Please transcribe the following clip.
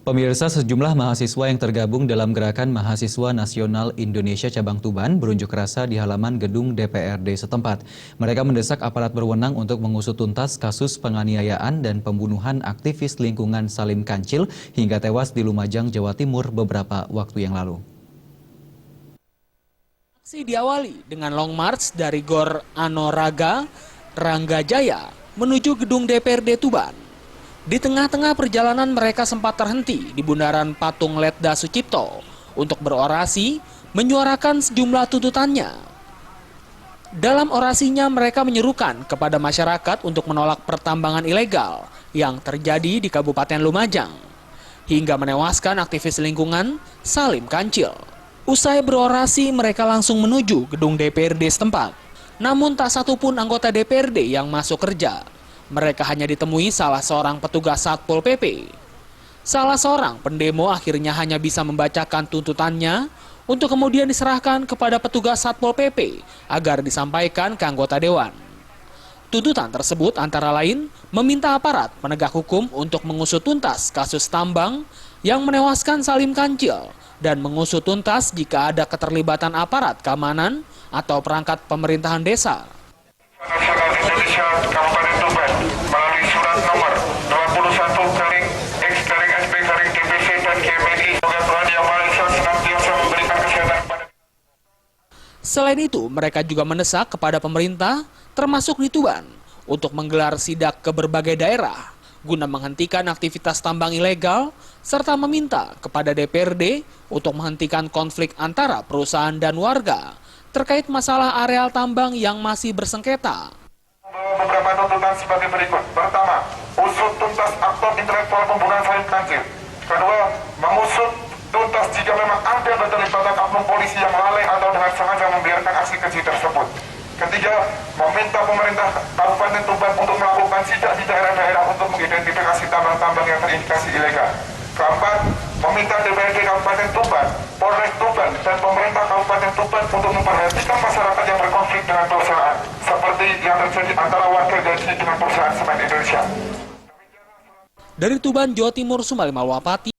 Pemirsa, sejumlah mahasiswa yang tergabung dalam Gerakan Mahasiswa Nasional Indonesia Cabang Tuban berunjuk rasa di halaman gedung DPRD setempat. Mereka mendesak aparat berwenang untuk mengusut tuntas kasus penganiayaan dan pembunuhan aktivis lingkungan Salim Kancil hingga tewas di Lumajang, Jawa Timur beberapa waktu yang lalu. Aksi diawali dengan long march dari Gor Anoraga, Ranggajaya menuju gedung DPRD Tuban. Di tengah-tengah perjalanan mereka sempat terhenti di bundaran Patung Letda Sucipto untuk berorasi menyuarakan sejumlah tuntutannya. Dalam orasinya mereka menyerukan kepada masyarakat untuk menolak pertambangan ilegal yang terjadi di Kabupaten Lumajang hingga menewaskan aktivis lingkungan Salim Kancil. Usai berorasi mereka langsung menuju gedung DPRD setempat. Namun tak satupun anggota DPRD yang masuk kerja. Mereka hanya ditemui salah seorang petugas Satpol PP. Salah seorang pendemo akhirnya hanya bisa membacakan tuntutannya untuk kemudian diserahkan kepada petugas Satpol PP agar disampaikan ke anggota dewan. Tuntutan tersebut antara lain meminta aparat penegak hukum untuk mengusut tuntas kasus tambang yang menewaskan Salim Kancil dan mengusut tuntas jika ada keterlibatan aparat keamanan atau perangkat pemerintahan desa. Nasional Indonesia Kabupaten Tuban melalui surat nomor 21/X/SP/DPC dan GMNI semoga Tuhan Yang Maha Esa senantiasa memberikan kesehatan kepada. Selain itu, mereka juga mendesak kepada pemerintah, termasuk di Tuban, untuk menggelar sidak ke berbagai daerah guna menghentikan aktivitas tambang ilegal serta meminta kepada DPRD untuk menghentikan konflik antara perusahaan dan warga terkait masalah areal tambang yang masih bersengketa. Beberapa tuntutan sebagai berikut. Pertama, usut tuntas aktor intelektual pembunuhan Salim Kancil. Kedua, mengusut tuntas jika memang ada keterlibatan oknum polisi yang lalai atau dengan sengaja membiarkan aksi keji tersebut. Ketiga, meminta pemerintah Kabupaten Tuban untuk melakukan sidak di daerah-daerah untuk mengidentifikasi tambang-tambang yang terindikasi ilegal. Keempat, meminta DPRD Kabupaten Tuban, Polres Tuban, dan pemerintah Kabupaten Tuban untuk memperhatikan masyarakat yang berkonflik dengan perusahaan, seperti yang terjadi antara warga dan dengan perusahaan semen Indonesia. Dari Tuban, Jawa Timur, Sumali Malwapati.